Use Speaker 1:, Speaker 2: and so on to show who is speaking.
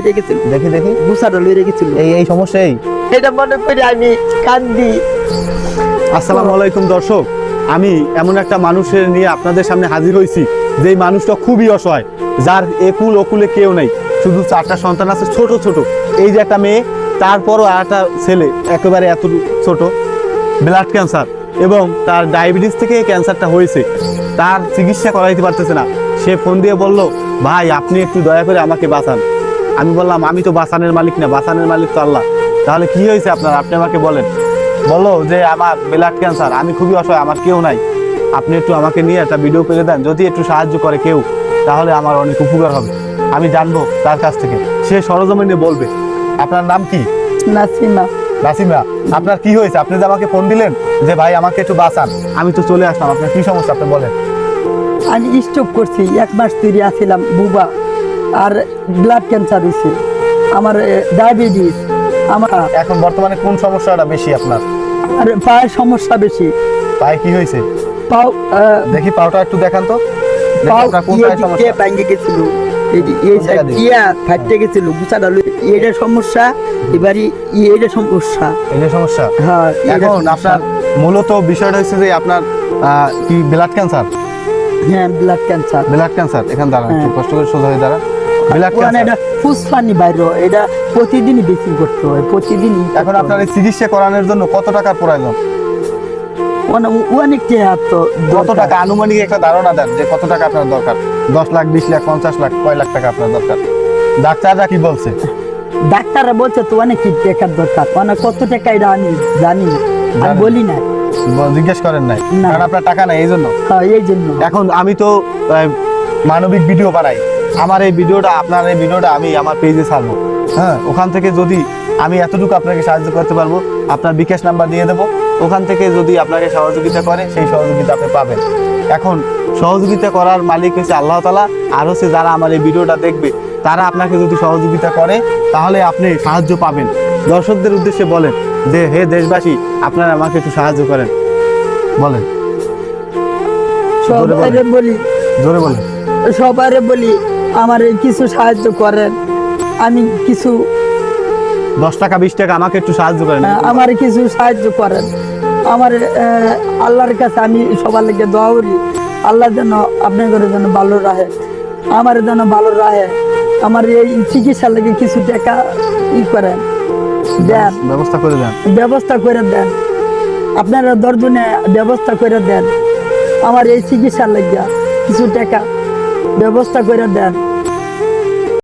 Speaker 1: রেখেছিল।
Speaker 2: দেখি দেখি
Speaker 1: গুছাটা লই রেখেছিল।
Speaker 2: এই সমস্যা এই।
Speaker 1: এটা মনে করি আমি কান্দি।
Speaker 2: আসসালামু আলাইকুম দর্শক, আমি এমন একটা মানুষের নিয়ে আপনাদের সামনে হাজির হয়েছি, যেই মানুষটা খুবই অসহায়, যার একুল ওকুলে কেউ নেই, শুধু 4টা সন্তান আছে ছোট ছোট। এই যে একটা মেয়ে, তারপরও আর একটা ছেলে একেবারে এত ছোট, ব্লাড ক্যান্সার, এবং তার ডায়াবেটিস থেকে ক্যান্সারটা হয়েছে। তার চিকিৎসা করাইতে পারতেছে না। সে ফোন দিয়ে বলল, ভাই আপনি একটু দয়া করে আমাকে বাঁচান। আমি বললাম, আমি তো বাঁচানের মালিক না, বাঁচানের মালিক তো আল্লাহ। তাহলে কি হয়েছে আপনার, আপনি আমাকে বলেন। বলো যে আমার ব্লাড ক্যান্সার, আমি খুবই অসহায়, আমার কেউ নাই, আপনি একটু আমাকে নিয়ে একটা ভিডিও করে দেন, যদি একটু সাহায্য করে কেউ, তাহলে আমার অনেক উপকার হবে। আমি জানবো তার কাছ থেকে, সে সরজমিনে বলবে। আপনার নাম কি?
Speaker 1: নাসিমা।
Speaker 2: নাসিমা, আপনার কি হয়েছে? আপনি যে আমাকে ফোন দিলেন যে ভাই আমাকে একটু বাঁচান, আমি তো চলে আসলাম। আপনার কি সমস্যা আপনি বলেন।
Speaker 1: আমি স্ট্রোক করছি, 1 মাস ধরে আছিলাম বুবা, আর ব্লাড ক্যান্সার হয়েছে, আমার ডায়াবেটিস, আমার
Speaker 2: এখন বর্তমানে কোন সমস্যাটা বেশি আপনার?
Speaker 1: আর পায়ের সমস্যা বেশি।
Speaker 2: পায়ে কি হয়েছে?
Speaker 1: পাও
Speaker 2: দেখি পাওটা একটু দেখান তো। দেখি
Speaker 1: পাও
Speaker 2: আপনার কোন পায়ের সমস্যা?
Speaker 1: ভেঙে গেছিল, এই
Speaker 2: কোন জায়গা দিয়ে?
Speaker 1: ইয়া ফাটতে গেছিল, গুছাটা এটা সমস্যা, এবারে এটা সমস্যা।
Speaker 2: এই যে সমস্যা।
Speaker 1: হ্যাঁ,
Speaker 2: এখন আপনার মূলত বিষয়টা হচ্ছে যে আপনার কি ব্লাড ক্যান্সার?
Speaker 1: হ্যাঁ, ব্লাড ক্যান্সার।
Speaker 2: Blood cancer. এখানে দাঁড়ান, একটু কষ্ট করে সোজা হয়ে দাঁড়ান। ব্লাড
Speaker 1: ওখানে
Speaker 2: ক্যান্সার।
Speaker 1: এটা ফুসফানি বাইরে, এটা প্রতিদিনই বেশি করতে হয়, প্রতিদিনই।
Speaker 2: এখন আপনার এই চিকিৎসা করানোর জন্য কত টাকার প্রয়োজন?
Speaker 1: অনেক টাকা তো
Speaker 2: কত টাকা আনুমানিক একটা ধারণা দেন যে কত টাকা আপনার দরকার? 10 লাখ, 20 লাখ, 50 লাখ, কয় লাখ টাকা আপনার দরকার? ডাক্তাররা কি বলছে?
Speaker 1: ডাক্তাররা বলছে তো অনেক কি টাকার দরকার, কত টাকা এটা আমি জানি না, আমি
Speaker 2: জানেন?
Speaker 1: বলি না।
Speaker 2: জিজ্ঞেস করেন নাই?
Speaker 1: না।
Speaker 2: কারণ আপনার টাকা নাই, এই জন্য।
Speaker 1: হ্যাঁ, এই জন্য।
Speaker 2: এখন আমি তো মানবিক ভিডিও বানাই, আমার এই ভিডিওটা, আপনার এই ভিডিওটা আমি আমার পেজে ছাড়বো। হ্যাঁ, ওখান থেকে যদি আমি এতটুকু আপনাকে সাহায্য করতে পারবো, আপনার বিকাশ নাম্বার দিয়ে দেবো, ওখান থেকে যদি আপনাকে সহযোগিতা করে, সেই সহযোগিতা আপনি পাবেন। এখন সহযোগিতা করার মালিক হচ্ছে আল্লাহ তাআলা, আর হচ্ছে যারা আমার এই ভিডিওটা দেখবে, তারা আপনাকে যদি সহযোগিতা করে, তাহলে আপনি সাহায্য পাবেন। দর্শকদের উদ্দেশ্যে বলেন যে, হে দেশবাসী, আপনারা আমাকে একটু সাহায্য করেন। বলেন,
Speaker 1: সবাইরে বলি,
Speaker 2: জোরে বলেন।
Speaker 1: সবাইরে বলি আমার কিছু সাহায্য করেন, আমি কিছু
Speaker 2: 10 টাকা 20 টাকা আমাকে একটু সাহায্য করেন।
Speaker 1: আমার কিছু সাহায্য করেন। আমার আল্লাহর কাছে আমি সবার লেগে দোয়া করি, আল্লাহ যেন আপনাদের যেন ভালো রাখে, আমার যেন ভালো রাখে, আমার এই চিকিৎসার লেগে কিছু টাকা করেন, দেন,
Speaker 2: ব্যবস্থা করে দেন।
Speaker 1: ব্যবস্থা করে দেন, আপনারা দর্জনে ব্যবস্থা করে দেন, আমার এই চিকিৎসার লেগে কিছু টাকা ব্যবস্থা করে দেন।